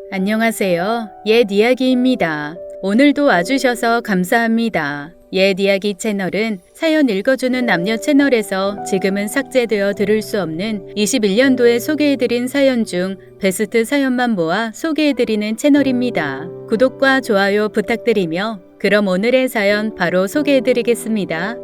안녕하세요. 옛 이야기입니다. 오늘도 와주셔서 감사합니다. 옛 이야기 채널은 사연 읽어주는 남녀 채널에서 지금은 삭제되어 들을 수 없는 21년도에 소개해드린 사연 중 베스트 사연만 모아 소개해드리는 채널입니다. 구독과 좋아요 부탁드리며 그럼 오늘의 사연 바로 소개해드리겠습니다.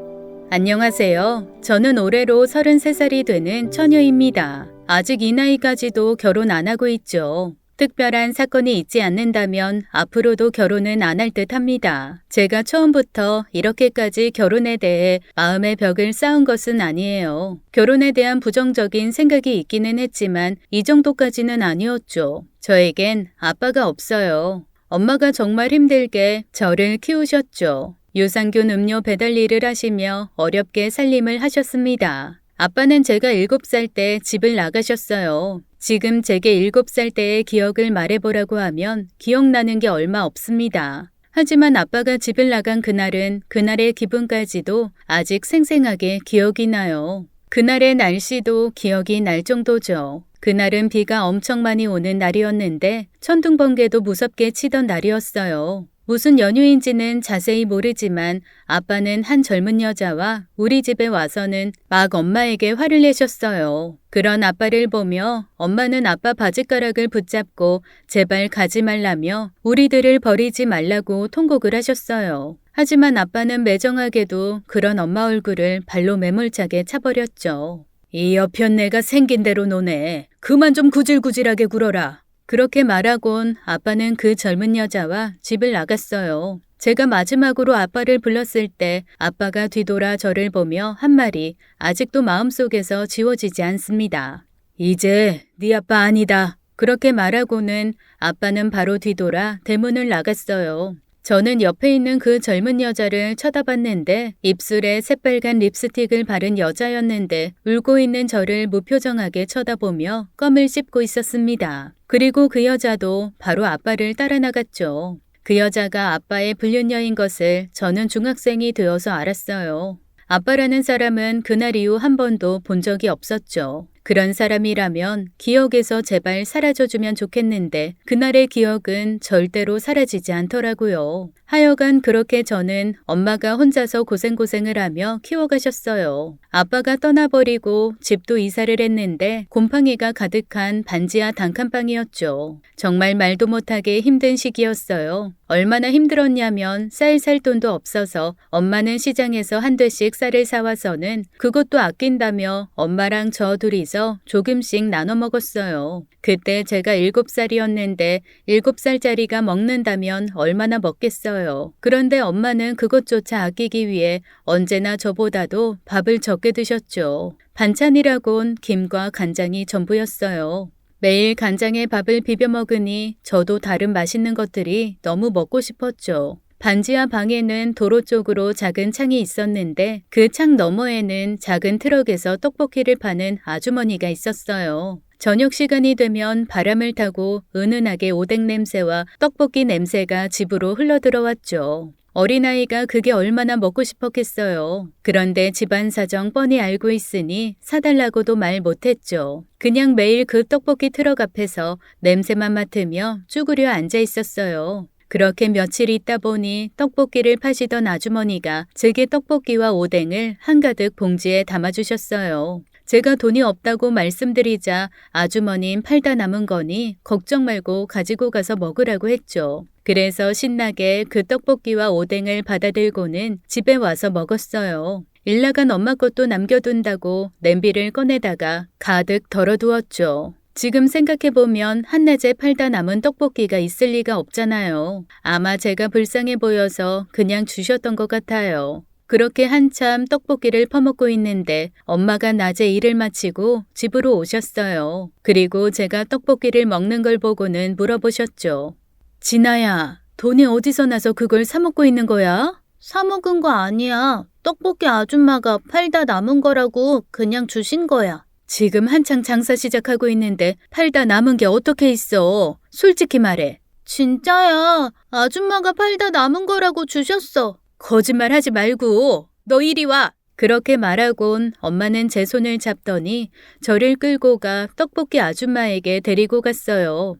안녕하세요. 저는 올해로 33살이 되는 처녀입니다. 아직 이 나이까지도 결혼 안 하고 있죠. 특별한 사건이 있지 않는다면 앞으로도 결혼은 안 할 듯 합니다. 제가 처음부터 이렇게까지 결혼에 대해 마음의 벽을 쌓은 것은 아니에요. 결혼에 대한 부정적인 생각이 있기는 했지만 이 정도까지는 아니었죠. 저에겐 아빠가 없어요. 엄마가 정말 힘들게 저를 키우셨죠. 유산균 음료 배달 일을 하시며 어렵게 살림을 하셨습니다. 아빠는 제가 7살 때 집을 나가셨어요. 지금 제게 7살 때의 기억을 말해보라고 하면 기억나는 게 얼마 없습니다. 하지만 아빠가 집을 나간 그날은 그날의 기분까지도 아직 생생하게 기억이 나요. 그날의 날씨도 기억이 날 정도죠. 그날은 비가 엄청 많이 오는 날이었는데 천둥번개도 무섭게 치던 날이었어요. 무슨 연유인지는 자세히 모르지만 아빠는 한 젊은 여자와 우리 집에 와서는 막 엄마에게 화를 내셨어요. 그런 아빠를 보며 엄마는 아빠 바지가락을 붙잡고 제발 가지 말라며 우리들을 버리지 말라고 통곡을 하셨어요. 하지만 아빠는 매정하게도 그런 엄마 얼굴을 발로 매몰차게 차버렸죠. 이 여편네가 생긴 대로 노네. 그만 좀 구질구질하게 굴어라. 그렇게 말하곤 아빠는 그 젊은 여자와 집을 나갔어요. 제가 마지막으로 아빠를 불렀을 때 아빠가 뒤돌아 저를 보며 한 말이 아직도 마음속에서 지워지지 않습니다. 이제 네 아빠 아니다. 그렇게 말하고는 아빠는 바로 뒤돌아 대문을 나갔어요. 저는 옆에 있는 그 젊은 여자를 쳐다봤는데 입술에 새빨간 립스틱을 바른 여자였는데 울고 있는 저를 무표정하게 쳐다보며 껌을 씹고 있었습니다. 그리고 그 여자도 바로 아빠를 따라 나갔죠. 그 여자가 아빠의 불륜녀인 것을 저는 중학생이 되어서 알았어요. 아빠라는 사람은 그날 이후 한 번도 본 적이 없었죠. 그런 사람이라면 기억에서 제발 사라져주면 좋겠는데 그날의 기억은 절대로 사라지지 않더라고요. 하여간 그렇게 저는 엄마가 혼자서 고생고생을 하며 키워가셨어요. 아빠가 떠나버리고 집도 이사를 했는데 곰팡이가 가득한 반지하 단칸방이었죠. 정말 말도 못하게 힘든 시기였어요. 얼마나 힘들었냐면 쌀 살 돈도 없어서 엄마는 시장에서 한 대씩 쌀을 사와서는 그것도 아낀다며 엄마랑 저 둘이서 조금씩 나눠 먹었어요. 그때 제가 7살이었는데 7살짜리가 먹는다면 얼마나 먹겠어요. 그런데 엄마는 그것조차 아끼기 위해 언제나 저보다도 밥을 적게 드셨죠. 반찬이라곤 김과 간장이 전부였어요. 매일 간장에 밥을 비벼 먹으니 저도 다른 맛있는 것들이 너무 먹고 싶었죠. 반지하 방에는 도로 쪽으로 작은 창이 있었는데 그 창 너머에는 작은 트럭에서 떡볶이를 파는 아주머니가 있었어요. 저녁 시간이 되면 바람을 타고 은은하게 오뎅 냄새와 떡볶이 냄새가 집으로 흘러들어왔죠. 어린아이가 그게 얼마나 먹고 싶었겠어요. 그런데 집안 사정 뻔히 알고 있으니 사달라고도 말 못했죠. 그냥 매일 그 떡볶이 트럭 앞에서 냄새만 맡으며 쭈그려 앉아 있었어요. 그렇게 며칠 있다 보니 떡볶이를 파시던 아주머니가 제게 떡볶이와 오뎅을 한가득 봉지에 담아주셨어요. 제가 돈이 없다고 말씀드리자 아주머님 팔다 남은 거니 걱정 말고 가지고 가서 먹으라고 했죠. 그래서 신나게 그 떡볶이와 오뎅을 받아들고는 집에 와서 먹었어요. 일 나간 엄마 것도 남겨둔다고 냄비를 꺼내다가 가득 덜어두었죠. 지금 생각해보면 한낮에 팔다 남은 떡볶이가 있을 리가 없잖아요. 아마 제가 불쌍해 보여서 그냥 주셨던 것 같아요. 그렇게 한참 떡볶이를 퍼먹고 있는데 엄마가 낮에 일을 마치고 집으로 오셨어요. 그리고 제가 떡볶이를 먹는 걸 보고는 물어보셨죠. 진아야, 돈이 어디서 나서 그걸 사 먹고 있는 거야? 사 먹은 거 아니야. 떡볶이 아줌마가 팔다 남은 거라고 그냥 주신 거야. 지금 한창 장사 시작하고 있는데 팔다 남은 게 어떻게 있어? 솔직히 말해. 진짜야. 아줌마가 팔다 남은 거라고 주셨어. 거짓말하지 말고 너 이리 와. 그렇게 말하곤 엄마는 제 손을 잡더니 저를 끌고 가 떡볶이 아줌마에게 데리고 갔어요.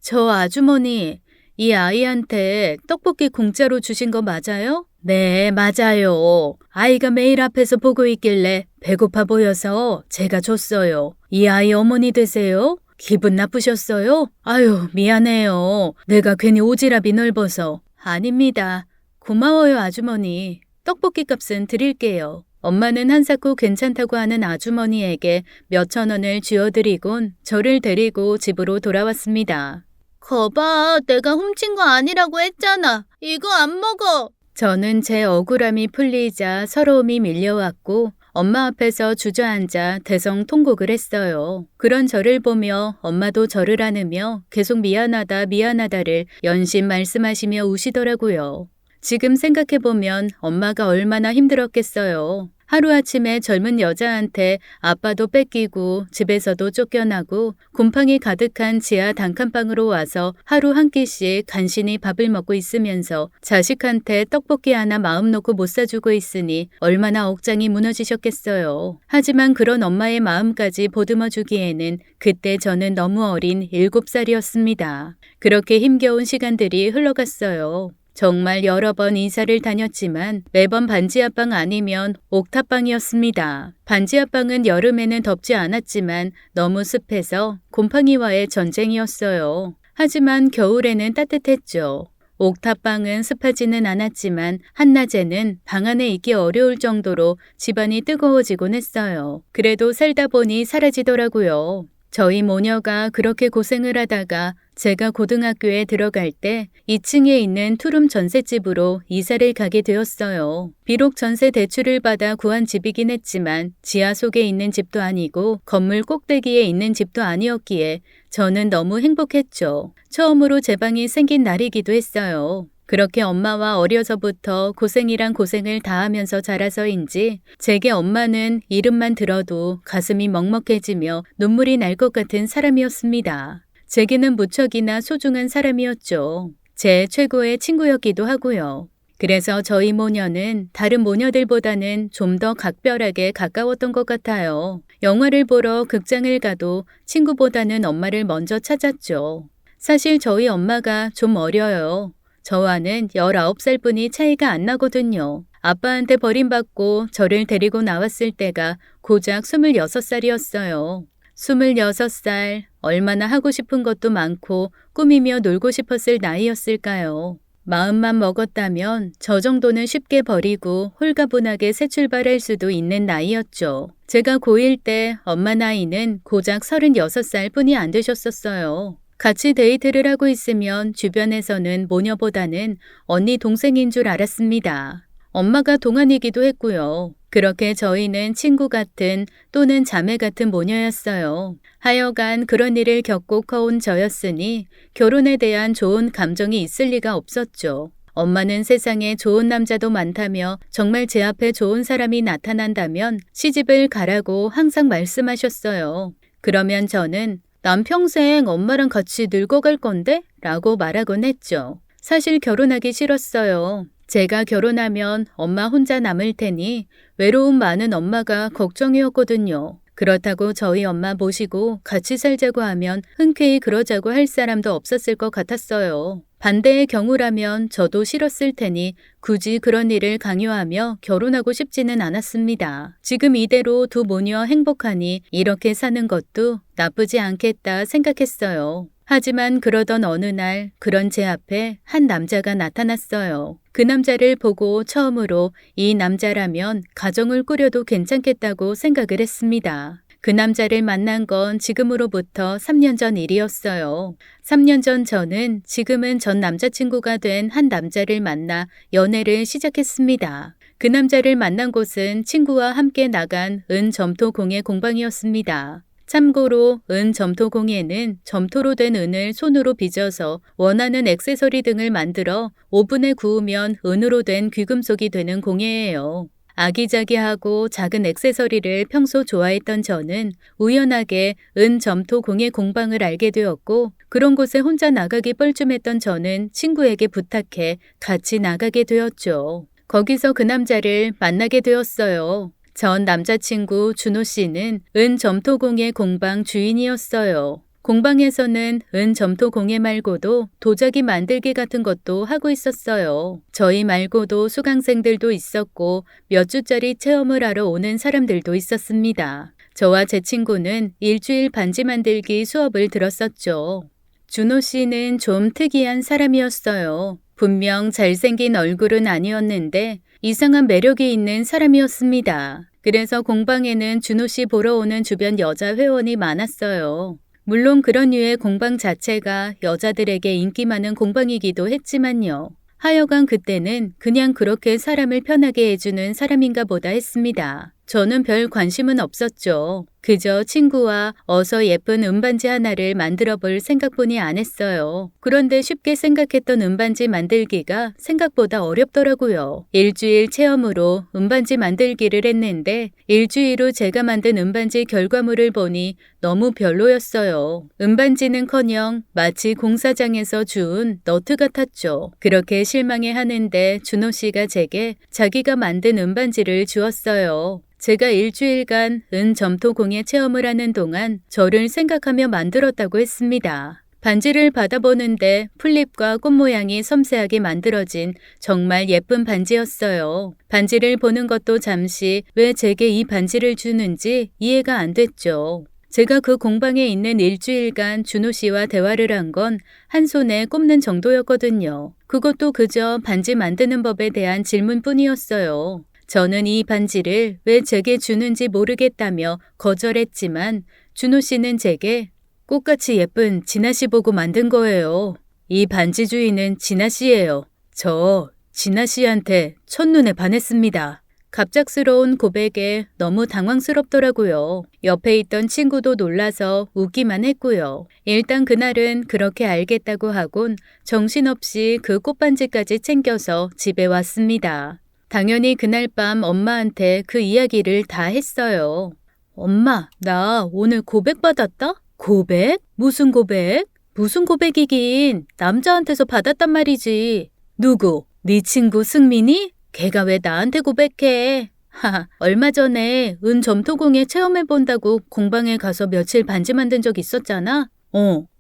저 아주머니, 이 아이한테 떡볶이 공짜로 주신 거 맞아요? 네, 맞아요. 아이가 매일 앞에서 보고 있길래 배고파 보여서 제가 줬어요. 이 아이 어머니 되세요? 기분 나쁘셨어요? 아유, 미안해요. 내가 괜히 오지랖이 넓어서. 아닙니다. 고마워요, 아주머니. 떡볶이 값은 드릴게요. 엄마는 한사코 괜찮다고 하는 아주머니에게 몇천 원을 쥐어드리곤 저를 데리고 집으로 돌아왔습니다. 거봐, 내가 훔친 거 아니라고 했잖아. 이거 안 먹어. 저는 제 억울함이 풀리자 서러움이 밀려왔고 엄마 앞에서 주저앉아 대성통곡을 했어요. 그런 저를 보며 엄마도 저를 안으며 계속 미안하다 미안하다를 연신 말씀하시며 우시더라고요. 지금 생각해보면 엄마가 얼마나 힘들었겠어요. 하루아침에 젊은 여자한테 아빠도 뺏기고 집에서도 쫓겨나고 곰팡이 가득한 지하 단칸방으로 와서 하루 한 끼씩 간신히 밥을 먹고 있으면서 자식한테 떡볶이 하나 마음 놓고 못 사주고 있으니 얼마나 억장이 무너지셨겠어요. 하지만 그런 엄마의 마음까지 보듬어 주기에는 그때 저는 너무 어린 7살이었습니다. 그렇게 힘겨운 시간들이 흘러갔어요. 정말 여러 번 이사를 다녔지만 매번 반지하방 아니면 옥탑방이었습니다. 반지하방은 여름에는 덥지 않았지만 너무 습해서 곰팡이와의 전쟁이었어요. 하지만 겨울에는 따뜻했죠. 옥탑방은 습하지는 않았지만 한낮에는 방 안에 있기 어려울 정도로 집안이 뜨거워지곤 했어요. 그래도 살다 보니 사라지더라고요. 저희 모녀가 그렇게 고생을 하다가 제가 고등학교에 들어갈 때 2층에 있는 투룸 전셋집으로 이사를 가게 되었어요. 비록 전세 대출을 받아 구한 집이긴 했지만 지하 속에 있는 집도 아니고 건물 꼭대기에 있는 집도 아니었기에 저는 너무 행복했죠. 처음으로 제 방이 생긴 날이기도 했어요. 그렇게 엄마와 어려서부터 고생이란 고생을 다하면서 자라서인지 제게 엄마는 이름만 들어도 가슴이 먹먹해지며 눈물이 날 것 같은 사람이었습니다. 제게는 무척이나 소중한 사람이었죠. 제 최고의 친구였기도 하고요. 그래서 저희 모녀는 다른 모녀들보다는 좀 더 각별하게 가까웠던 것 같아요. 영화를 보러 극장을 가도 친구보다는 엄마를 먼저 찾았죠. 사실 저희 엄마가 좀 어려요. 저와는 19살 뿐이 차이가 안 나거든요. 아빠한테 버림받고 저를 데리고 나왔을 때가 고작 26살이었어요. 26살, 얼마나 하고 싶은 것도 많고 꾸미며 놀고 싶었을 나이였을까요? 마음만 먹었다면 저 정도는 쉽게 버리고 홀가분하게 새 출발할 수도 있는 나이였죠. 제가 고1 때 엄마 나이는 고작 36살 뿐이 안 되셨었어요. 같이 데이트를 하고 있으면 주변에서는 모녀보다는 언니 동생인 줄 알았습니다. 엄마가 동안이기도 했고요. 그렇게 저희는 친구 같은 또는 자매 같은 모녀였어요. 하여간 그런 일을 겪고 커온 저였으니 결혼에 대한 좋은 감정이 있을 리가 없었죠. 엄마는 세상에 좋은 남자도 많다며 정말 제 앞에 좋은 사람이 나타난다면 시집을 가라고 항상 말씀하셨어요. 그러면 저는 난 평생 엄마랑 같이 늙어갈 건데? 라고 말하곤 했죠. 사실 결혼하기 싫었어요. 제가 결혼하면 엄마 혼자 남을 테니 외로움 많은 엄마가 걱정이었거든요. 그렇다고 저희 엄마 모시고 같이 살자고 하면 흔쾌히 그러자고 할 사람도 없었을 것 같았어요. 반대의 경우라면 저도 싫었을 테니 굳이 그런 일을 강요하며 결혼하고 싶지는 않았습니다. 지금 이대로 두 모녀 행복하니 이렇게 사는 것도 나쁘지 않겠다 생각했어요. 하지만 그러던 어느 날 그런 제 앞에 한 남자가 나타났어요. 그 남자를 보고 처음으로 이 남자라면 가정을 꾸려도 괜찮겠다고 생각을 했습니다. 그 남자를 만난 건 지금으로부터 3년 전 일이었어요. 3년 전 저는 지금은 전 남자친구가 된 한 남자를 만나 연애를 시작했습니다. 그 남자를 만난 곳은 친구와 함께 나간 은점토공예 공방이었습니다. 참고로 은점토공예는 점토로 된 은을 손으로 빚어서 원하는 액세서리 등을 만들어 오븐에 구우면 은으로 된 귀금속이 되는 공예예요. 아기자기하고 작은 액세서리를 평소 좋아했던 저는 우연하게 은점토공예 공방을 알게 되었고 그런 곳에 혼자 나가기 뻘쭘했던 저는 친구에게 부탁해 같이 나가게 되었죠. 거기서 그 남자를 만나게 되었어요. 전 남자친구 준호 씨는 은점토공예 공방 주인이었어요. 공방에서는 은 점토 공예 말고도 도자기 만들기 같은 것도 하고 있었어요. 저희 말고도 수강생들도 있었고 몇 주짜리 체험을 하러 오는 사람들도 있었습니다. 저와 제 친구는 일주일 반지 만들기 수업을 들었었죠. 준호 씨는 좀 특이한 사람이었어요. 분명 잘생긴 얼굴은 아니었는데 이상한 매력이 있는 사람이었습니다. 그래서 공방에는 준호 씨 보러 오는 주변 여자 회원이 많았어요. 물론 그런 류의 공방 자체가 여자들에게 인기 많은 공방이기도 했지만요. 하여간 그때는 그냥 그렇게 사람을 편하게 해주는 사람인가 보다 했습니다. 저는 별 관심은 없었죠. 그저 친구와 어서 예쁜 은반지 하나를 만들어 볼 생각뿐이 안 했어요. 그런데 쉽게 생각했던 은반지 만들기가 생각보다 어렵더라고요. 일주일 체험으로 은반지 만들기를 했는데 일주일 후 제가 만든 은반지 결과물을 보니 너무 별로였어요. 은반지는커녕 마치 공사장에서 주운 너트 같았죠. 그렇게 실망해 하는데 준호 씨가 제게 자기가 만든 은반지를 주었어요. 제가 일주일간 은 점토 공예 체험을 하는 동안 저를 생각하며 만들었다고 했습니다. 반지를 받아보는데 풀잎과 꽃 모양이 섬세하게 만들어진 정말 예쁜 반지였어요. 반지를 보는 것도 잠시 왜 제게 이 반지를 주는지 이해가 안 됐죠. 제가 그 공방에 있는 일주일간 준호 씨와 대화를 한 건 한 손에 꼽는 정도였거든요. 그것도 그저 반지 만드는 법에 대한 질문뿐이었어요. 저는 이 반지를 왜 제게 주는지 모르겠다며 거절했지만 준호 씨는 제게 꽃같이 예쁜 진아 씨 보고 만든 거예요. 이 반지 주인은 진아 씨예요. 저 진아 씨한테 첫눈에 반했습니다. 갑작스러운 고백에 너무 당황스럽더라고요. 옆에 있던 친구도 놀라서 웃기만 했고요. 일단 그날은 그렇게 알겠다고 하곤 정신없이 그 꽃반지까지 챙겨서 집에 왔습니다. 당연히 그날 밤 엄마한테 그 이야기를 다 했어요. 엄마, 나 오늘 고백받았다? 고백? 무슨 고백? 무슨 고백이긴 남자한테서 받았단 말이지. 누구? 네 친구 승민이? 걔가 왜 나한테 고백해? 하하, 얼마 전에 은 점토공예 체험해본다고 공방에 가서 며칠 반지 만든 적 있었잖아?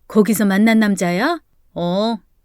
거기서 만난 남자야?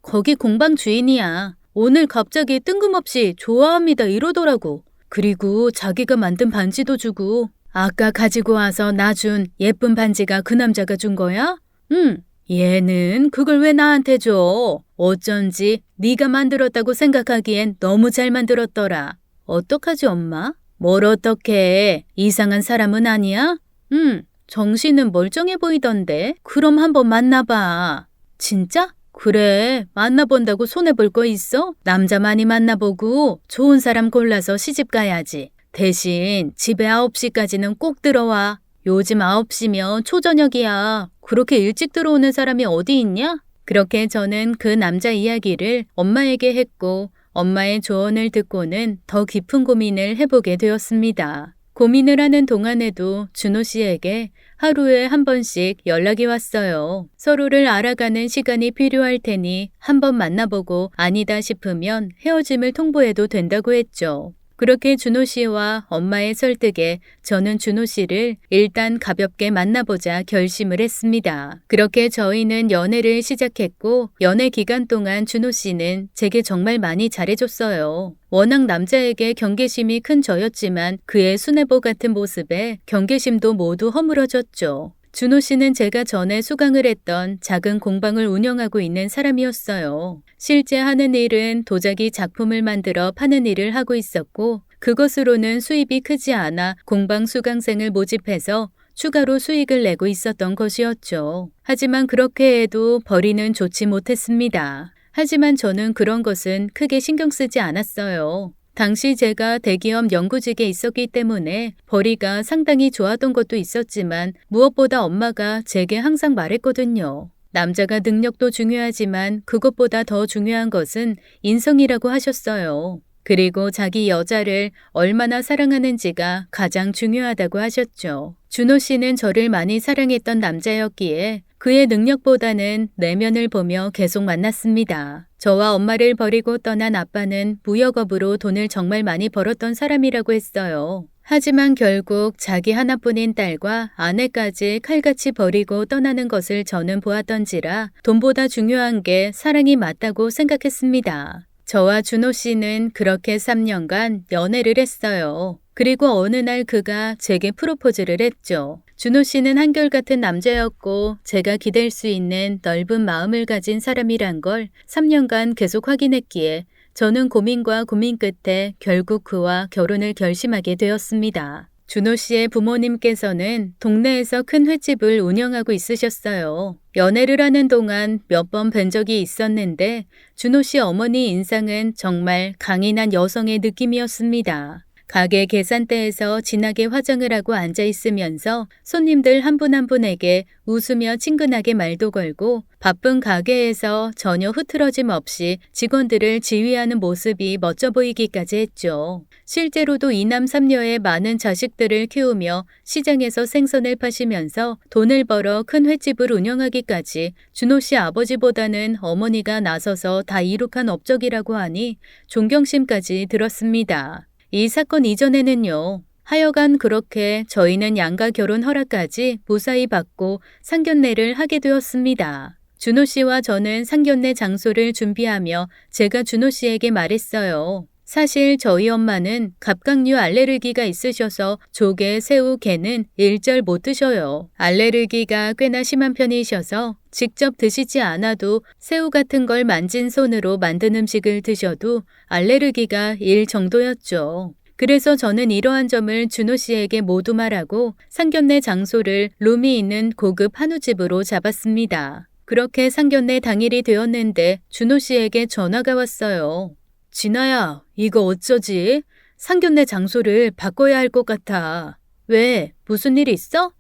거기 공방 주인이야. 오늘 갑자기 뜬금없이 좋아합니다 이러더라고. 그리고 자기가 만든 반지도 주고 아까 가지고 와서 나 준 예쁜 반지가 그 남자가 준 거야? 응. 얘는 그걸 왜 나한테 줘? 어쩐지 네가 만들었다고 생각하기엔 너무 잘 만들었더라. 어떡하지 엄마? 뭘 어떡해? 이상한 사람은 아니야? 응. 정신은 멀쩡해 보이던데. 그럼 한번 만나봐. 진짜? 그래, 만나본다고 손해볼 거 있어? 남자 많이 만나보고 좋은 사람 골라서 시집 가야지. 대신 집에 9시까지는 꼭 들어와. 요즘 9시면 초저녁이야. 그렇게 일찍 들어오는 사람이 어디 있냐? 그렇게 저는 그 남자 이야기를 엄마에게 했고 엄마의 조언을 듣고는 더 깊은 고민을 해보게 되었습니다. 고민을 하는 동안에도 준호 씨에게 하루에 한 번씩 연락이 왔어요. 서로를 알아가는 시간이 필요할 테니 한번 만나보고 아니다 싶으면 헤어짐을 통보해도 된다고 했죠. 그렇게 준호 씨와 엄마의 설득에 저는 준호 씨를 일단 가볍게 만나보자 결심을 했습니다. 그렇게 저희는 연애를 시작했고 연애 기간 동안 준호 씨는 제게 정말 많이 잘해줬어요. 워낙 남자에게 경계심이 큰 저였지만 그의 수뇌보 같은 모습에 경계심도 모두 허물어졌죠. 준호 씨는 제가 전에 수강을 했던 작은 공방을 운영하고 있는 사람이었어요. 실제 하는 일은 도자기 작품을 만들어 파는 일을 하고 있었고 그것으로는 수입이 크지 않아 공방 수강생을 모집해서 추가로 수익을 내고 있었던 것이었죠. 하지만 그렇게 해도 벌이는 좋지 못했습니다. 하지만 저는 그런 것은 크게 신경 쓰지 않았어요. 당시 제가 대기업 연구직에 있었기 때문에 벌이가 상당히 좋았던 것도 있었지만 무엇보다 엄마가 제게 항상 말했거든요. 남자가 능력도 중요하지만 그것보다 더 중요한 것은 인성이라고 하셨어요. 그리고 자기 여자를 얼마나 사랑하는지가 가장 중요하다고 하셨죠. 준호 씨는 저를 많이 사랑했던 남자였기에 그의 능력보다는 내면을 보며 계속 만났습니다. 저와 엄마를 버리고 떠난 아빠는 무역업으로 돈을 정말 많이 벌었던 사람이라고 했어요. 하지만 결국 자기 하나뿐인 딸과 아내까지 칼같이 버리고 떠나는 것을 저는 보았던지라 돈보다 중요한 게 사랑이 맞다고 생각했습니다. 저와 준호 씨는 그렇게 3년간 연애를 했어요. 그리고 어느 날 그가 제게 프로포즈를 했죠. 준호 씨는 한결같은 남자였고 제가 기댈 수 있는 넓은 마음을 가진 사람이란 걸 3년간 계속 확인했기에 저는 고민과 고민 끝에 결국 그와 결혼을 결심하게 되었습니다. 준호 씨의 부모님께서는 동네에서 큰 횟집을 운영하고 있으셨어요. 연애를 하는 동안 몇 번 뵌 적이 있었는데 준호 씨 어머니 인상은 정말 강인한 여성의 느낌이었습니다. 가게 계산대에서 진하게 화장을 하고 앉아 있으면서 손님들 한 분 한 분에게 웃으며 친근하게 말도 걸고 바쁜 가게에서 전혀 흐트러짐 없이 직원들을 지휘하는 모습이 멋져 보이기까지 했죠. 실제로도 이남 삼녀의 많은 자식들을 키우며 시장에서 생선을 파시면서 돈을 벌어 큰 횟집을 운영하기까지 준호 씨 아버지보다는 어머니가 나서서 다 이룩한 업적이라고 하니 존경심까지 들었습니다. 이 사건 이전에는요. 하여간 그렇게 저희는 양가 결혼 허락까지 무사히 받고 상견례를 하게 되었습니다. 준호 씨와 저는 상견례 장소를 준비하며 제가 준호 씨에게 말했어요. 사실 저희 엄마는 갑각류 알레르기가 있으셔서 조개, 새우, 게는 일절 못 드셔요. 알레르기가 꽤나 심한 편이셔서 직접 드시지 않아도 새우 같은 걸 만진 손으로 만든 음식을 드셔도 알레르기가 일 정도였죠. 그래서 저는 이러한 점을 준호 씨에게 모두 말하고 상견례 장소를 룸이 있는 고급 한우집으로 잡았습니다. 그렇게 상견례 당일이 되었는데 준호 씨에게 전화가 왔어요. 진아야, 이거 어쩌지? 상견례 장소를 바꿔야 할 것 같아. 왜? 무슨 일 있어?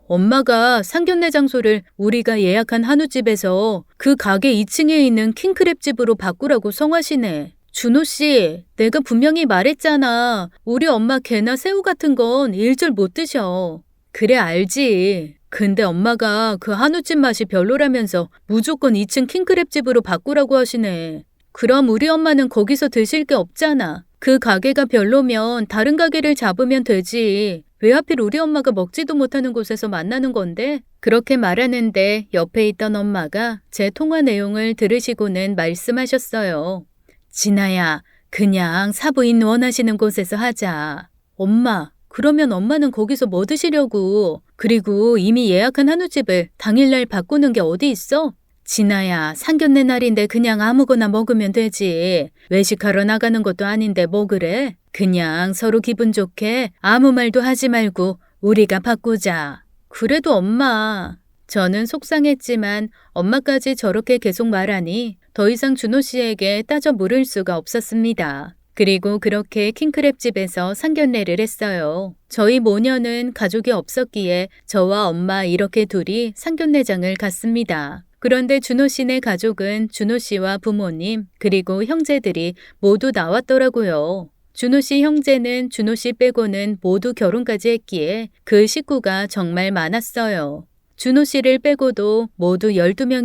엄마가 상견례 장소를 우리가 예약한 한우집에서 그 가게 2층에 있는 킹크랩집으로 바꾸라고 성하시네. 준호 씨, 내가 분명히 말했잖아. 우리 엄마 게나 새우 같은 건 일절 못 드셔. 그래, 알지. 근데 엄마가 그 한우집 맛이 별로라면서 무조건 2층 킹크랩집으로 바꾸라고 하시네. 그럼 우리 엄마는 거기서 드실 게 없잖아. 그 가게가 별로면 다른 가게를 잡으면 되지. 왜 하필 우리 엄마가 먹지도 못하는 곳에서 만나는 건데? 그렇게 말하는데 옆에 있던 엄마가 제 통화 내용을 들으시고는 말씀하셨어요. 진아야, 그냥 사부인 원하시는 곳에서 하자. 엄마, 그러면 엄마는 거기서 뭐 드시려고? 그리고 이미 예약한 한우집을 당일날 바꾸는 게 어디 있어? 진아야, 상견례 날인데 그냥 아무거나 먹으면 되지. 외식하러 나가는 것도 아닌데 뭐 그래? 그냥 서로 기분 좋게 아무 말도 하지 말고 우리가 바꾸자. 그래도 엄마. 저는 속상했지만 엄마까지 저렇게 계속 말하니 더 이상 준호 씨에게 따져 물을 수가 없었습니다. 그리고 그렇게 킹크랩집에서 상견례를 했어요. 저희 모녀는 가족이 없었기에 저와 엄마 이렇게 둘이 상견례장을 갔습니다. 그런데 준호 씨네 가족은 준호 씨와 부모님 그리고 형제들이 모두 나왔더라고요. 준호 씨 형제는 준호 씨 빼고는 모두 결혼까지 했기에 그 식구가 정말 많았어요. 준호 씨를 빼고도 모두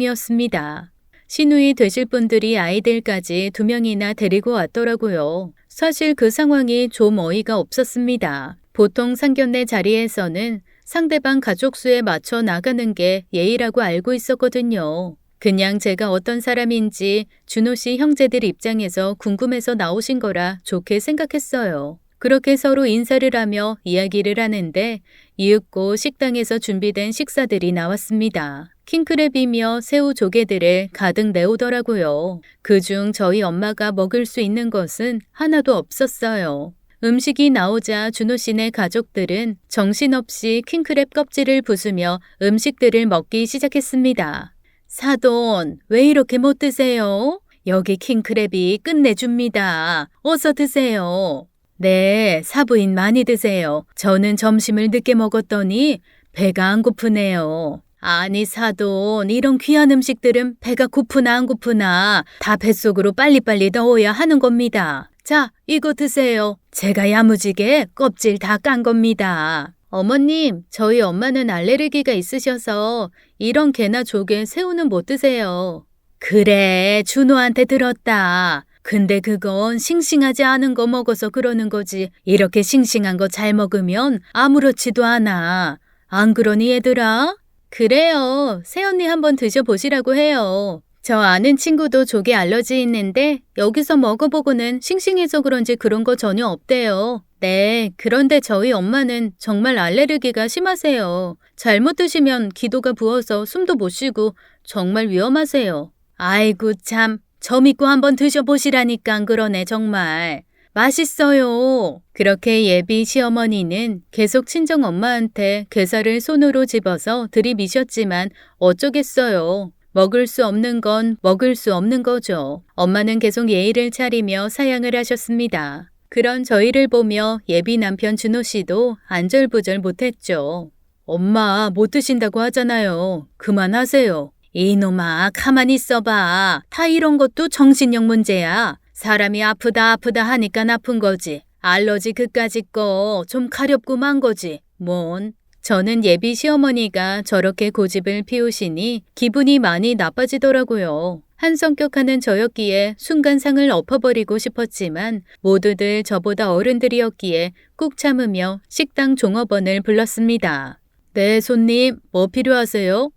12명이었습니다. 시누이 되실 분들이 아이들까지 2명이나 데리고 왔더라고요. 사실 그 상황이 좀 어이가 없었습니다. 보통 상견례 자리에서는 상대방 가족 수에 맞춰 나가는 게 예의라고 알고 있었거든요. 그냥 제가 어떤 사람인지 준호 씨 형제들 입장에서 궁금해서 나오신 거라 좋게 생각했어요. 그렇게 서로 인사를 하며 이야기를 하는데 이윽고 식당에서 준비된 식사들이 나왔습니다. 킹크랩이며 새우 조개들을 가득 내오더라고요. 그중 저희 엄마가 먹을 수 있는 것은 하나도 없었어요. 음식이 나오자 준호 씨네 가족들은 정신없이 킹크랩 껍질을 부수며 음식들을 먹기 시작했습니다. 사돈, 왜 이렇게 못 드세요? 여기 킹크랩이 끝내줍니다. 어서 드세요. 네, 사부인 많이 드세요. 저는 점심을 늦게 먹었더니 배가 안 고프네요. 아니 사돈, 이런 귀한 음식들은 배가 고프나 안 고프나 다 뱃속으로 빨리빨리 넣어야 하는 겁니다. 자, 이거 드세요. 제가 야무지게 껍질 다 깐 겁니다. 어머님, 저희 엄마는 알레르기가 있으셔서 이런 게나 조개, 새우는 못 드세요. 그래, 준호한테 들었다. 근데 그건 싱싱하지 않은 거 먹어서 그러는 거지. 이렇게 싱싱한 거 잘 먹으면 아무렇지도 않아. 안 그러니 얘들아? 그래요. 새언니 한번 드셔보시라고 해요. 저 아는 친구도 조개 알러지 있는데 여기서 먹어보고는 싱싱해서 그런지 그런 거 전혀 없대요. 네, 그런데 저희 엄마는 정말 알레르기가 심하세요. 잘못 드시면 기도가 부어서 숨도 못 쉬고 정말 위험하세요. 아이고 참, 저 믿고 한번 드셔보시라니까 안 그러네 정말. 맛있어요. 그렇게 예비 시어머니는 계속 친정 엄마한테 게살을 손으로 집어서 들이미셨지만 어쩌겠어요. 먹을 수 없는 건 먹을 수 없는 거죠. 엄마는 계속 예의를 차리며 사양을 하셨습니다. 그런 저희를 보며 예비 남편 준호 씨도 안절부절 못했죠. 엄마 못 드신다고 하잖아요. 그만하세요. 이놈아 가만히 있어봐. 다 이런 것도 정신력 문제야. 사람이 아프다 하니까 나쁜 거지. 알러지 그까짓 거 좀 가렵고만 거지. 뭔. 저는 예비 시어머니가 저렇게 고집을 피우시니 기분이 많이 나빠지더라고요. 한 성격하는 저였기에 순간 상을 엎어버리고 싶었지만 모두들 저보다 어른들이었기에 꾹 참으며 식당 종업원을 불렀습니다. 네, 손님, 뭐 필요하세요?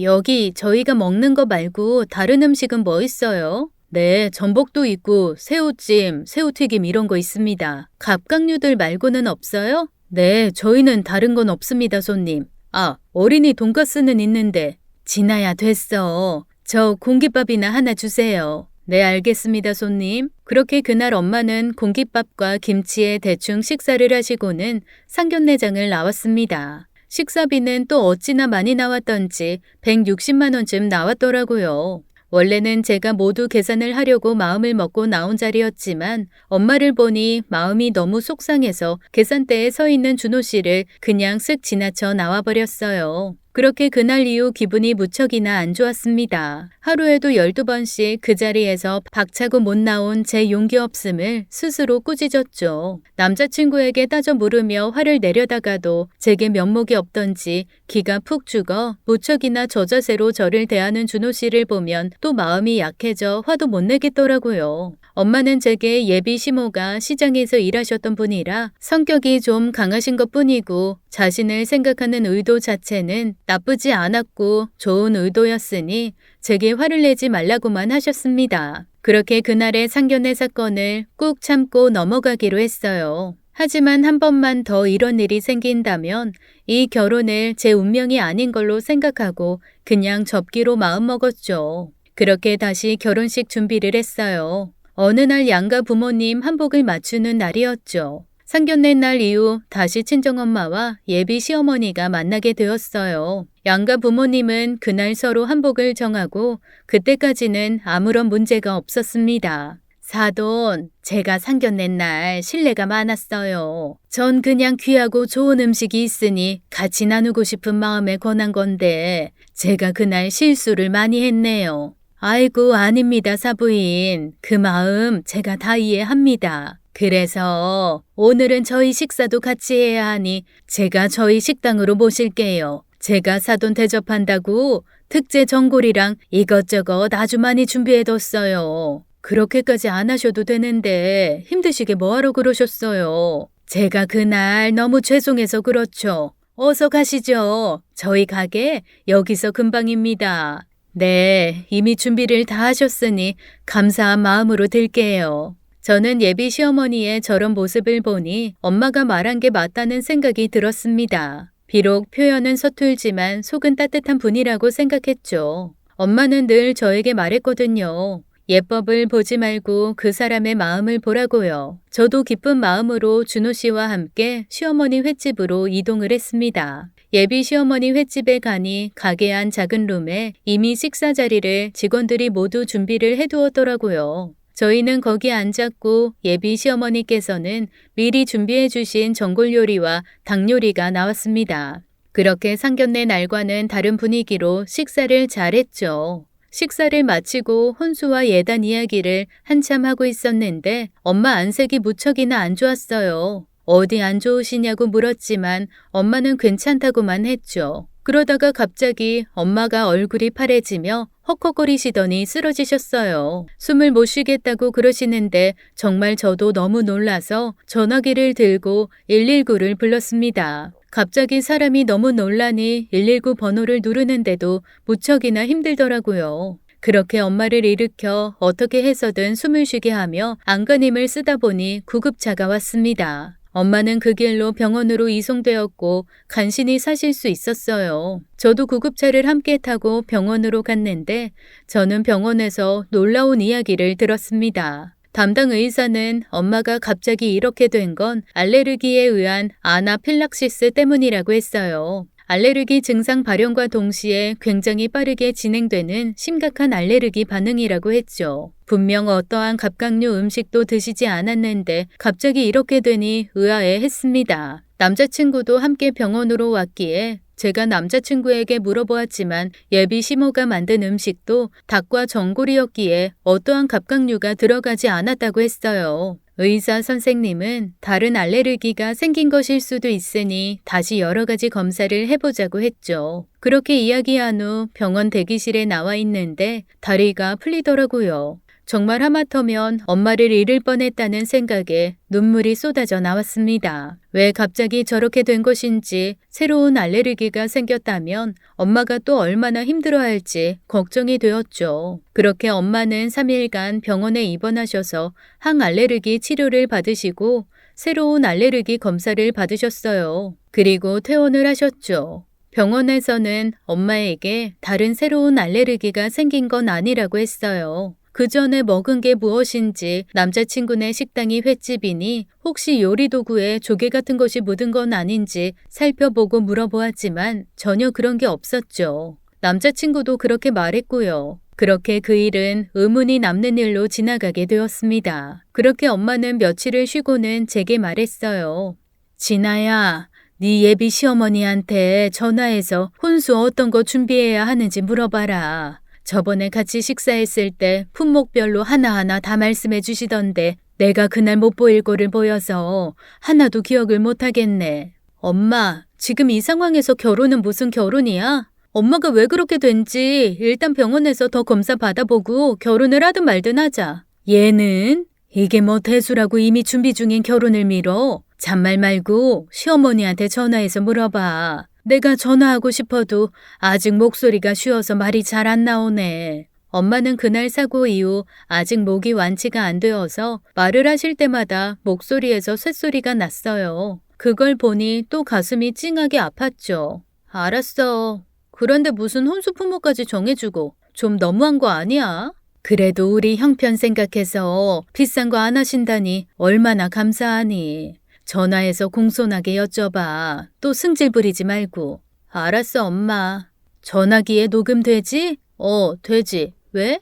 여기 저희가 먹는 거 말고 다른 음식은 뭐 있어요? 네, 전복도 있고 새우찜, 새우튀김 이런 거 있습니다. 갑각류들 말고는 없어요? 네, 저희는 다른 건 없습니다, 손님. 아, 어린이 돈가스는 있는데. 지나야 됐어. 저 공깃밥이나 하나 주세요. 네, 알겠습니다, 손님. 그렇게 그날 엄마는 공깃밥과 김치에 대충 식사를 하시고는 상견례장을 나왔습니다. 식사비는 또 어찌나 많이 나왔던지 160만 원쯤 나왔더라고요. 원래는 제가 모두 계산을 하려고 마음을 먹고 나온 자리였지만 엄마를 보니 마음이 너무 속상해서 계산대에 서 있는 준호 씨를 그냥 쓱 지나쳐 나와버렸어요. 그렇게 그날 이후 기분이 무척이나 안 좋았습니다. 하루에도 12번씩 그 자리에서 박차고 못 나온 제 용기 없음을 스스로 꾸짖었죠. 남자친구에게 따져 물으며 화를 내려다가도 제게 면목이 없던지 기가 푹 죽어 무척이나 저자세로 저를 대하는 준호 씨를 보면 또 마음이 약해져 화도 못 내겠더라고요. 엄마는 제게 예비 시모가 시장에서 일하셨던 분이라 성격이 좀 강하신 것뿐이고 자신을 생각하는 의도 자체는 나쁘지 않았고 좋은 의도였으니 제게 화를 내지 말라고만 하셨습니다. 그렇게 그날의 상견례 사건을 꾹 참고 넘어가기로 했어요. 하지만 한 번만 더 이런 일이 생긴다면 이 결혼을 제 운명이 아닌 걸로 생각하고 그냥 접기로 마음먹었죠. 그렇게 다시 결혼식 준비를 했어요. 어느 날 양가 부모님 한복을 맞추는 날이었죠. 상견례 날 이후 다시 친정엄마와 예비 시어머니가 만나게 되었어요. 양가 부모님은 그날 서로 한복을 정하고 그때까지는 아무런 문제가 없었습니다. 사돈, 제가 상견례 날 신뢰가 많았어요. 전 그냥 귀하고 좋은 음식이 있으니 같이 나누고 싶은 마음에 권한 건데 제가 그날 실수를 많이 했네요. 아이고, 아닙니다, 사부인. 그 마음 제가 다 이해합니다. 그래서 오늘은 저희 식사도 같이 해야 하니 제가 저희 식당으로 모실게요. 제가 사돈 대접한다고 특제 전골이랑 이것저것 아주 많이 준비해뒀어요. 그렇게까지 안 하셔도 되는데 힘드시게 뭐하러 그러셨어요? 제가 그날 너무 죄송해서 그렇죠. 어서 가시죠. 저희 가게 여기서 금방입니다. 네, 이미 준비를 다 하셨으니 감사한 마음으로 들게요. 저는 예비 시어머니의 저런 모습을 보니 엄마가 말한 게 맞다는 생각이 들었습니다. 비록 표현은 서툴지만 속은 따뜻한 분이라고 생각했죠. 엄마는 늘 저에게 말했거든요. 예법을 보지 말고 그 사람의 마음을 보라고요. 저도 기쁜 마음으로 준호 씨와 함께 시어머니 횟집으로 이동을 했습니다. 예비 시어머니 횟집에 가니 가게 안 작은 룸에 이미 식사 자리를 직원들이 모두 준비를 해두었더라고요. 저희는 거기 앉았고 예비 시어머니께서는 미리 준비해 주신 전골 요리와 닭 요리가 나왔습니다. 그렇게 상견례 날과는 다른 분위기로 식사를 잘했죠. 식사를 마치고 혼수와 예단 이야기를 한참 하고 있었는데 엄마 안색이 무척이나 안 좋았어요. 어디 안 좋으시냐고 물었지만 엄마는 괜찮다고만 했죠. 그러다가 갑자기 엄마가 얼굴이 파래지며 헉헉거리시더니 쓰러지셨어요. 숨을 못 쉬겠다고 그러시는데 정말 저도 너무 놀라서 전화기를 들고 119를 불렀습니다. 갑자기 사람이 너무 놀라니 119 번호를 누르는데도 무척이나 힘들더라고요. 그렇게 엄마를 일으켜 어떻게 해서든 숨을 쉬게 하며 안간힘을 쓰다 보니 구급차가 왔습니다. 엄마는 그 길로 병원으로 이송되었고 간신히 사실 수 있었어요. 저도 구급차를 함께 타고 병원으로 갔는데 저는 병원에서 놀라운 이야기를 들었습니다. 담당 의사는 엄마가 갑자기 이렇게 된 건 알레르기에 의한 아나필락시스 때문이라고 했어요. 알레르기 증상 발현과 동시에 굉장히 빠르게 진행되는 심각한 알레르기 반응이라고 했죠. 분명 어떠한 갑각류 음식도 드시지 않았는데 갑자기 이렇게 되니 의아해했습니다. 남자친구도 함께 병원으로 왔기에 제가 남자친구에게 물어보았지만 예비 시모가 만든 음식도 닭과 전골이었기에 어떠한 갑각류가 들어가지 않았다고 했어요. 의사 선생님은 다른 알레르기가 생긴 것일 수도 있으니 다시 여러 가지 검사를 해보자고 했죠. 그렇게 이야기한 후 병원 대기실에 나와 있는데 다리가 풀리더라고요. 정말 하마터면 엄마를 잃을 뻔했다는 생각에 눈물이 쏟아져 나왔습니다. 왜 갑자기 저렇게 된 것인지 새로운 알레르기가 생겼다면 엄마가 또 얼마나 힘들어할지 걱정이 되었죠. 그렇게 엄마는 3일간 병원에 입원하셔서 항알레르기 치료를 받으시고 새로운 알레르기 검사를 받으셨어요. 그리고 퇴원을 하셨죠. 병원에서는 엄마에게 다른 새로운 알레르기가 생긴 건 아니라고 했어요. 그 전에 먹은 게 무엇인지 남자친구네 식당이 횟집이니 혹시 요리 도구에 조개 같은 것이 묻은 건 아닌지 살펴보고 물어보았지만 전혀 그런 게 없었죠. 남자친구도 그렇게 말했고요. 그렇게 그 일은 의문이 남는 일로 지나가게 되었습니다. 그렇게 엄마는 며칠을 쉬고는 제게 말했어요. 진아야, 네 예비 시어머니한테 전화해서 혼수 어떤 거 준비해야 하는지 물어봐라. 저번에 같이 식사했을 때 품목별로 하나하나 다 말씀해 주시던데 내가 그날 못 보일 거를 보여서 하나도 기억을 못 하겠네. 엄마, 지금 이 상황에서 결혼은 무슨 결혼이야? 엄마가 왜 그렇게 된지 일단 병원에서 더 검사 받아보고 결혼을 하든 말든 하자. 얘는 이게 뭐 대수라고 이미 준비 중인 결혼을 미뤄. 잔말 말고 시어머니한테 전화해서 물어봐. 내가 전화하고 싶어도 아직 목소리가 쉬어서 말이 잘 안 나오네. 엄마는 그날 사고 이후 아직 목이 완치가 안 되어서 말을 하실 때마다 목소리에서 쇳소리가 났어요. 그걸 보니 또 가슴이 찡하게 아팠죠. 알았어. 그런데 무슨 혼수 품목까지 정해주고 좀 너무한 거 아니야? 그래도 우리 형편 생각해서 비싼 거 안 하신다니 얼마나 감사하니. 전화해서 공손하게 여쭤봐. 또 승질 부리지 말고. 알았어, 엄마. 전화기에 녹음되지? 되지. 왜?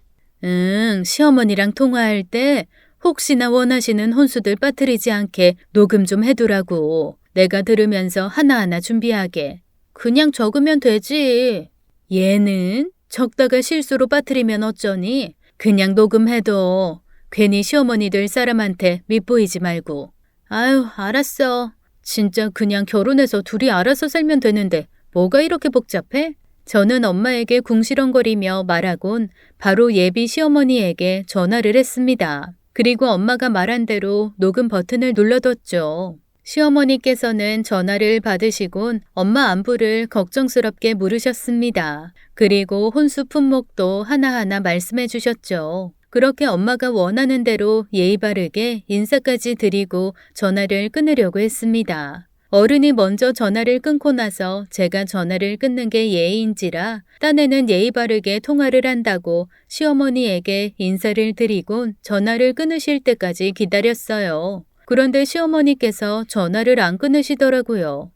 시어머니랑 통화할 때 혹시나 원하시는 혼수들 빠뜨리지 않게 녹음 좀 해두라고. 내가 들으면서 하나하나 준비하게. 그냥 적으면 되지. 얘는 적다가 실수로 빠뜨리면 어쩌니? 그냥 녹음해둬. 괜히 시어머니들 사람한테 밉보이지 말고. 아유, 알았어. 진짜 그냥 결혼해서 둘이 알아서 살면 되는데 뭐가 이렇게 복잡해? 저는 엄마에게 궁시렁거리며 말하곤 바로 예비 시어머니에게 전화를 했습니다. 그리고 엄마가 말한 대로 녹음 버튼을 눌러뒀죠. 시어머니께서는 전화를 받으시곤 엄마 안부를 걱정스럽게 물으셨습니다. 그리고 혼수 품목도 하나하나 말씀해 주셨죠. 그렇게 엄마가 원하는 대로 예의 바르게 인사까지 드리고 전화를 끊으려고 했습니다. 어른이 먼저 전화를 끊고 나서 제가 전화를 끊는 게 예의인지라 딴에는 예의 바르게 통화를 한다고 시어머니에게 인사를 드리곤 전화를 끊으실 때까지 기다렸어요. 그런데 시어머니께서 전화를 안 끊으시더라고요.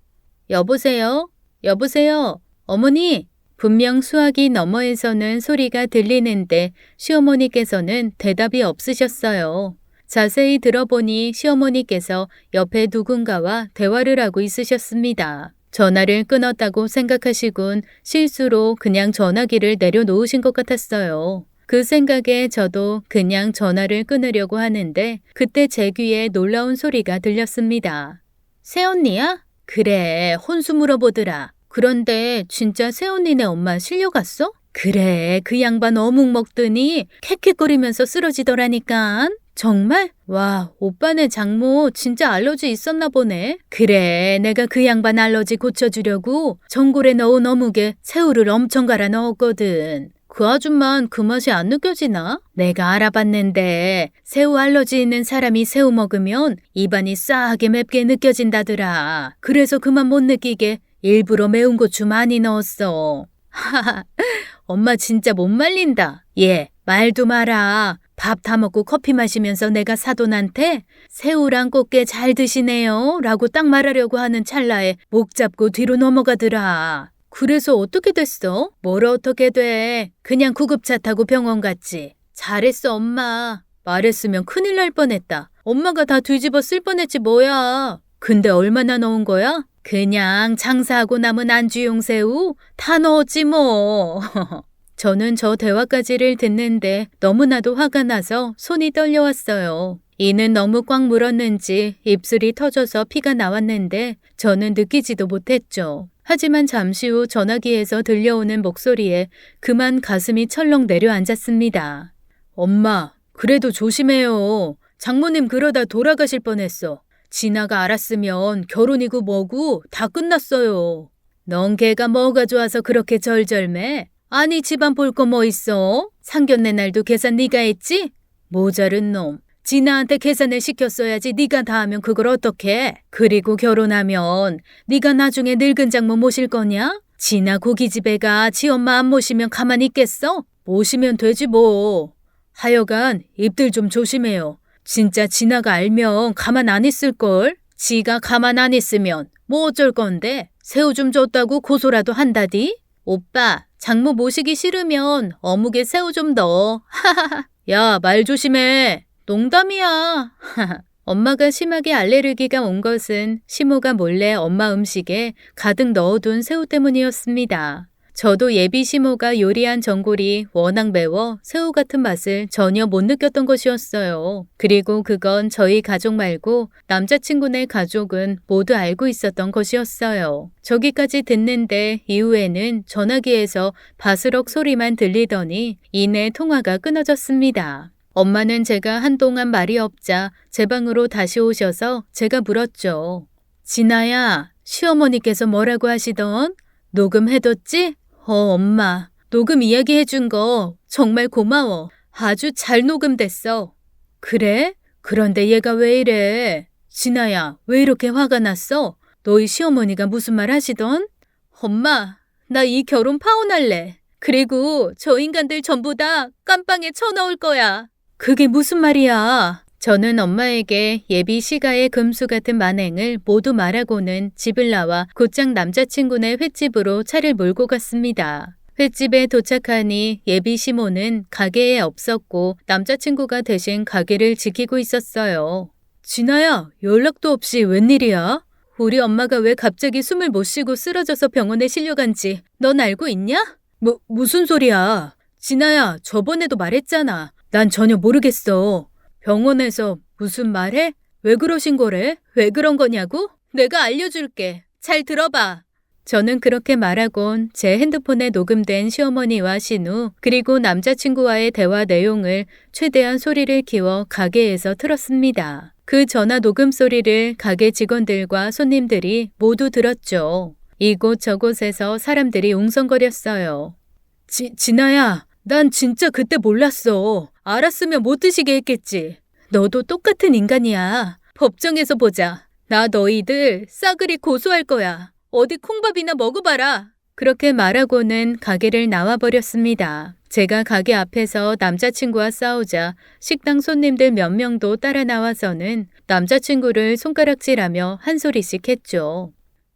여보세요? 여보세요? 어머니? 분명 수화기 너머에서는 소리가 들리는데 시어머니께서는 대답이 없으셨어요. 자세히 들어보니 시어머니께서 옆에 누군가와 대화를 하고 있으셨습니다. 전화를 끊었다고 생각하시곤 실수로 그냥 전화기를 내려놓으신 것 같았어요. 그 생각에 저도 그냥 전화를 끊으려고 하는데 그때 제 귀에 놀라운 소리가 들렸습니다. 새언니야? 그래, 혼수 물어보더라. 그런데 진짜 새언니네 엄마 실려갔어? 그래, 그 양반 어묵 먹더니 캑캑거리면서 쓰러지더라니까. 정말? 와, 오빠네 장모 진짜 알러지 있었나 보네. 그래, 내가 그 양반 알러지 고쳐주려고 전골에 넣은 어묵에 새우를 엄청 갈아 넣었거든. 그 아줌만 그 맛이 안 느껴지나? 내가 알아봤는데 새우 알러지 있는 사람이 새우 먹으면 입안이 싸하게 맵게 느껴진다더라. 그래서 그 맛 못 느끼게 일부러 매운 고추 많이 넣었어. 하하, 엄마 진짜 못 말린다. 얘, 말도 마라. 밥 다 먹고 커피 마시면서 내가 사돈한테 새우랑 꽃게 잘 드시네요 라고 딱 말하려고 하는 찰나에 목 잡고 뒤로 넘어가더라. 그래서 어떻게 됐어? 뭘 어떻게 돼? 그냥 구급차 타고 병원 갔지. 잘했어 엄마. 말했으면 큰일 날 뻔했다. 엄마가 다 뒤집어 쓸 뻔했지 뭐야. 근데 얼마나 넣은 거야? 그냥 장사하고 남은 안주용 새우 다 넣었지 뭐. 저는 저 대화까지를 듣는데 너무나도 화가 나서 손이 떨려왔어요. 이는 너무 꽉 물었는지 입술이 터져서 피가 나왔는데 저는 느끼지도 못했죠. 하지만 잠시 후 전화기에서 들려오는 목소리에 그만 가슴이 철렁 내려앉았습니다. 엄마, 그래도 조심해요. 장모님 그러다 돌아가실 뻔했어. 진아가 알았으면 결혼이고 뭐고 다 끝났어요. 넌 걔가 뭐가 좋아서 그렇게 절절매? 아니 집안 볼 거 뭐 있어? 상견례 날도 계산 네가 했지? 모자른 놈. 진아한테 계산을 시켰어야지 네가 다 하면 그걸 어떡해? 그리고 결혼하면 네가 나중에 늙은 장모 모실 거냐? 진아 고깃집에 가 지 엄마 안 모시면 가만히 있겠어? 모시면 되지 뭐. 하여간 입들 좀 조심해요. 진짜 진아가 알면 가만 안 있을걸? 지가 가만 안 있으면 뭐 어쩔 건데? 새우 좀 줬다고 고소라도 한다디? 오빠, 장모 모시기 싫으면 어묵에 새우 좀 넣어. 야, 말 조심해. 농담이야. 엄마가 심하게 알레르기가 온 것은 시모가 몰래 엄마 음식에 가득 넣어둔 새우 때문이었습니다. 저도 예비 시모가 요리한 전골이 워낙 매워 새우 같은 맛을 전혀 못 느꼈던 것이었어요. 그리고 그건 저희 가족 말고 남자친구네 가족은 모두 알고 있었던 것이었어요. 저기까지 듣는데 이후에는 전화기에서 바스럭 소리만 들리더니 이내 통화가 끊어졌습니다. 엄마는 제가 한동안 말이 없자 제 방으로 다시 오셔서 제가 물었죠. 진아야, 시어머니께서 뭐라고 하시던? 녹음해뒀지? 엄마, 녹음 이야기해준 거 정말 고마워. 아주 잘 녹음됐어. 그래? 그런데 얘가 왜 이래? 진아야, 왜 이렇게 화가 났어? 너희 시어머니가 무슨 말 하시던? 엄마, 나 이 결혼 파혼할래. 그리고 저 인간들 전부 다 깜빵에 쳐넣을 거야. 그게 무슨 말이야? 저는 엄마에게 예비 시가의 금수 같은 만행을 모두 말하고는 집을 나와 곧장 남자친구네 횟집으로 차를 몰고 갔습니다. 횟집에 도착하니 예비 시모는 가게에 없었고 남자친구가 대신 가게를 지키고 있었어요. 진아야, 연락도 없이 웬일이야? 우리 엄마가 왜 갑자기 숨을 못 쉬고 쓰러져서 병원에 실려간지 넌 알고 있냐? 무슨 소리야? 진아야, 저번에도 말했잖아. 난 전혀 모르겠어. 병원에서 무슨 말해? 왜 그러신 거래? 왜 그런 거냐고? 내가 알려줄게. 잘 들어봐. 저는 그렇게 말하곤 제 핸드폰에 녹음된 시어머니와 신우 그리고 남자친구와의 대화 내용을 최대한 소리를 키워 가게에서 틀었습니다. 그 전화 녹음 소리를 가게 직원들과 손님들이 모두 들었죠. 이곳 저곳에서 사람들이 웅성거렸어요. 진아야, 난 진짜 그때 몰랐어. 알았으면 못 드시게 했겠지. 너도 똑같은 인간이야. 법정에서 보자. 나 너희들 싸그리 고소할 거야. 어디 콩밥이나 먹어봐라. 그렇게 말하고는 가게를 나와버렸습니다. 제가 가게 앞에서 남자친구와 싸우자 식당 손님들 몇 명도 따라 나와서는 남자친구를 손가락질하며 한 소리씩 했죠.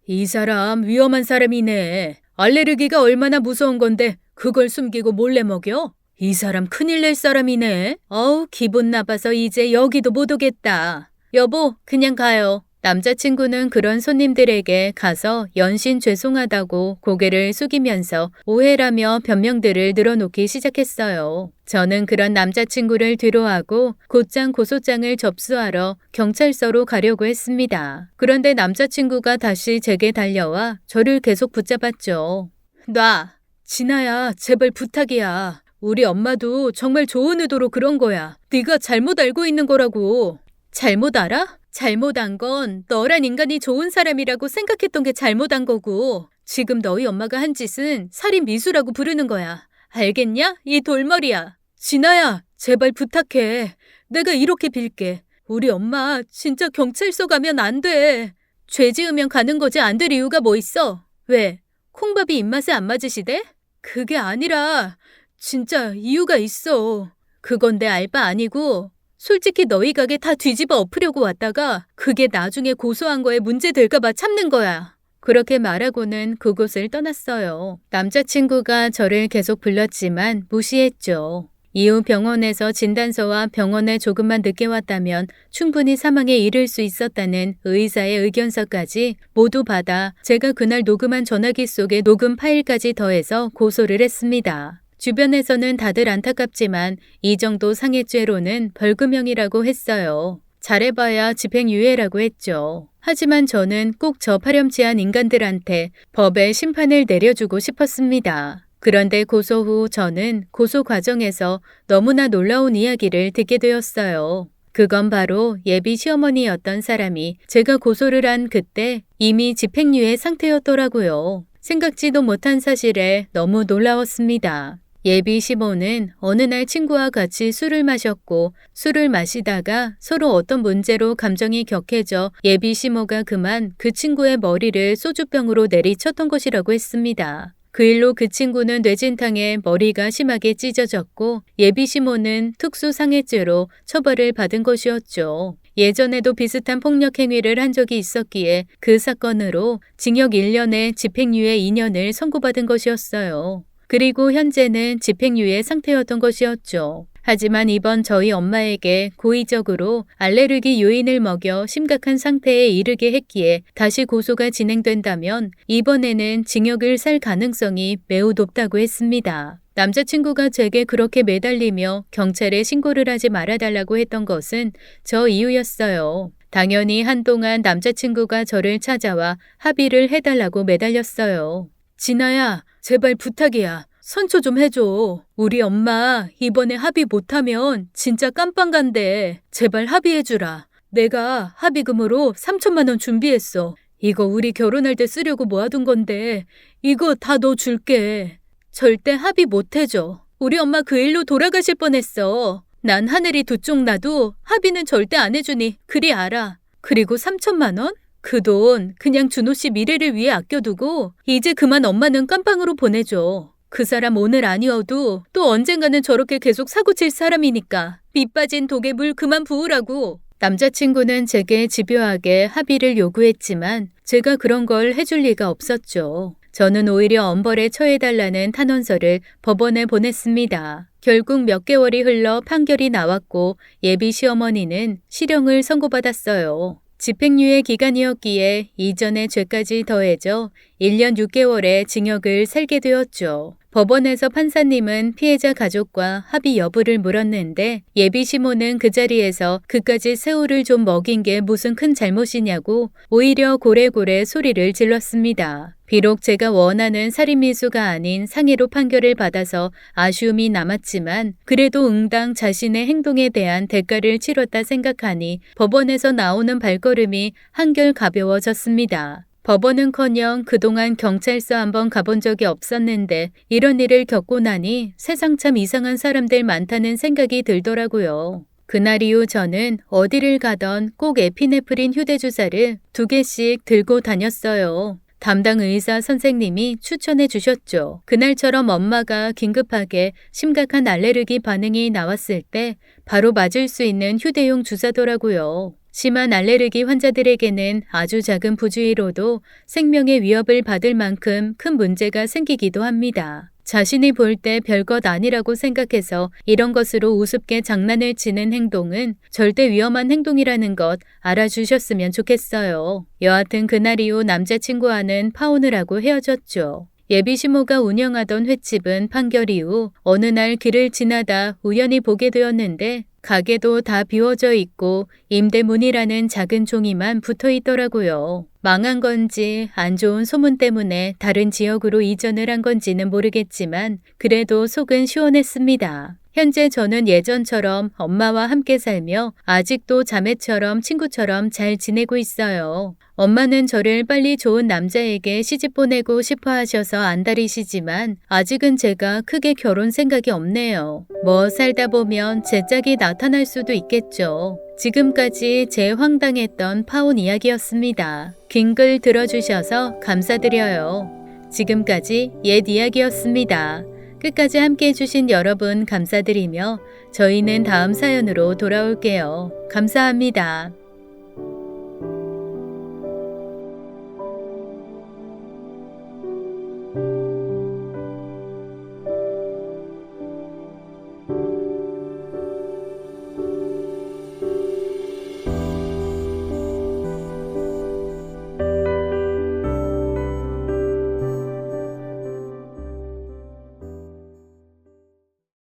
이 사람 위험한 사람이네. 알레르기가 얼마나 무서운 건데 그걸 숨기고 몰래 먹여? 이 사람 큰일 낼 사람이네. 어우, 기분 나빠서 이제 여기도 못 오겠다. 여보, 그냥 가요. 남자친구는 그런 손님들에게 가서 연신 죄송하다고 고개를 숙이면서 오해라며 변명들을 늘어놓기 시작했어요. 저는 그런 남자친구를 뒤로하고 곧장 고소장을 접수하러 경찰서로 가려고 했습니다. 그런데 남자친구가 다시 제게 달려와 저를 계속 붙잡았죠. 놔! 진아야, 제발 부탁이야. 우리 엄마도 정말 좋은 의도로 그런 거야. 네가 잘못 알고 있는 거라고. 잘못 알아? 잘못한 건 너란 인간이 좋은 사람이라고 생각했던 게 잘못한 거고 지금 너희 엄마가 한 짓은 살인 미수라고 부르는 거야. 알겠냐? 이 돌머리야. 진아야, 제발 부탁해. 내가 이렇게 빌게. 우리 엄마 진짜 경찰서 가면 안 돼. 죄 지으면 가는 거지 안 될 이유가 뭐 있어? 왜? 콩밥이 입맛에 안 맞으시대? 그게 아니라 진짜 이유가 있어. 그건 내 알 바 아니고 솔직히 너희 가게 다 뒤집어 엎으려고 왔다가 그게 나중에 고소한 거에 문제 될까 봐 참는 거야. 그렇게 말하고는 그곳을 떠났어요. 남자친구가 저를 계속 불렀지만 무시했죠. 이후 병원에서 진단서와 병원에 조금만 늦게 왔다면 충분히 사망에 이를 수 있었다는 의사의 의견서까지 모두 받아 제가 그날 녹음한 전화기 속에 녹음 파일까지 더해서 고소를 했습니다. 주변에서는 다들 안타깝지만 이 정도 상해죄로는 벌금형이라고 했어요. 잘해봐야 집행유예라고 했죠. 하지만 저는 꼭 저 파렴치한 인간들한테 법의 심판을 내려주고 싶었습니다. 그런데 고소 후 저는 고소 과정에서 너무나 놀라운 이야기를 듣게 되었어요. 그건 바로 예비 시어머니였던 사람이 제가 고소를 한 그때 이미 집행유예 상태였더라고요. 생각지도 못한 사실에 너무 놀라웠습니다. 예비 시모는 어느 날 친구와 같이 술을 마셨고 술을 마시다가 서로 어떤 문제로 감정이 격해져 예비 시모가 그만 그 친구의 머리를 소주병으로 내리쳤던 것이라고 했습니다. 그 일로 그 친구는 뇌진탕에 머리가 심하게 찢어졌고 예비 시모는 특수상해죄로 처벌을 받은 것이었죠. 예전에도 비슷한 폭력 행위를 한 적이 있었기에 그 사건으로 징역 1년에 집행유예 2년을 선고받은 것이었어요. 그리고 현재는 집행유예 상태였던 것이었죠. 하지만 이번 저희 엄마에게 고의적으로 알레르기 요인을 먹여 심각한 상태에 이르게 했기에 다시 고소가 진행된다면 이번에는 징역을 살 가능성이 매우 높다고 했습니다. 남자친구가 제게 그렇게 매달리며 경찰에 신고를 하지 말아달라고 했던 것은 저 이유였어요. 당연히 한동안 남자친구가 저를 찾아와 합의를 해달라고 매달렸어요. 진아야, 제발 부탁이야. 선처 좀 해줘. 우리 엄마 이번에 합의 못하면 진짜 깜빵 간대. 제발 합의해주라. 내가 합의금으로 3천만 원 준비했어. 이거 우리 결혼할 때 쓰려고 모아둔 건데 이거 다 너 줄게. 절대 합의 못해줘. 우리 엄마 그 일로 돌아가실 뻔했어. 난 하늘이 두 쪽 나도 합의는 절대 안 해주니 그리 알아. 그리고 3천만 원? 그 돈 그냥 준호 씨 미래를 위해 아껴두고 이제 그만 엄마는 깜빵으로 보내줘. 그 사람 오늘 아니어도 또 언젠가는 저렇게 계속 사고칠 사람이니까 밑 빠진 독에 물 그만 부으라고. 남자친구는 제게 집요하게 합의를 요구했지만 제가 그런 걸 해줄 리가 없었죠. 저는 오히려 엄벌에 처해달라는 탄원서를 법원에 보냈습니다. 결국 몇 개월이 흘러 판결이 나왔고 예비 시어머니는 실형을 선고받았어요. 집행유예 기간이었기에 이전의 죄까지 더해져 1년 6개월의 징역을 살게 되었죠. 법원에서 판사님은 피해자 가족과 합의 여부를 물었는데 예비 시모는 그 자리에서 그까지 새우를 좀 먹인 게 무슨 큰 잘못이냐고 오히려 고래고래 소리를 질렀습니다. 비록 제가 원하는 살인미수가 아닌 상해로 판결을 받아서 아쉬움이 남았지만 그래도 응당 자신의 행동에 대한 대가를 치렀다 생각하니 법원에서 나오는 발걸음이 한결 가벼워졌습니다. 법원은커녕 그동안 경찰서 한번 가본 적이 없었는데 이런 일을 겪고 나니 세상 참 이상한 사람들 많다는 생각이 들더라고요. 그날 이후 저는 어디를 가던 꼭 에피네프린 휴대주사를 2개씩 들고 다녔어요. 담당 의사 선생님이 추천해 주셨죠. 그날처럼 엄마가 긴급하게 심각한 알레르기 반응이 나왔을 때 바로 맞을 수 있는 휴대용 주사더라고요. 심한 알레르기 환자들에게는 아주 작은 부주의로도 생명의 위협을 받을 만큼 큰 문제가 생기기도 합니다. 자신이 볼 때 별것 아니라고 생각해서 이런 것으로 우습게 장난을 치는 행동은 절대 위험한 행동이라는 것 알아주셨으면 좋겠어요. 여하튼 그날 이후 남자친구와는 파혼을 하고 헤어졌죠. 예비 시모가 운영하던 횟집은 판결 이후 어느 날 길을 지나다 우연히 보게 되었는데 가게도 다 비워져 있고 임대문이라는 작은 종이만 붙어 있더라고요. 망한 건지 안 좋은 소문 때문에 다른 지역으로 이전을 한 건지는 모르겠지만 그래도 속은 시원했습니다. 현재 저는 예전처럼 엄마와 함께 살며 아직도 자매처럼 친구처럼 잘 지내고 있어요. 엄마는 저를 빨리 좋은 남자에게 시집 보내고 싶어 하셔서 안달이시지만 아직은 제가 크게 결혼 생각이 없네요. 뭐 살다 보면 제 짝이 나타날 수도 있겠죠. 지금까지 제 황당했던 파혼 이야기였습니다. 긴 글 들어주셔서 감사드려요. 지금까지 옛 이야기였습니다. 끝까지 함께 해주신 여러분 감사드리며 저희는 다음 사연으로 돌아올게요. 감사합니다.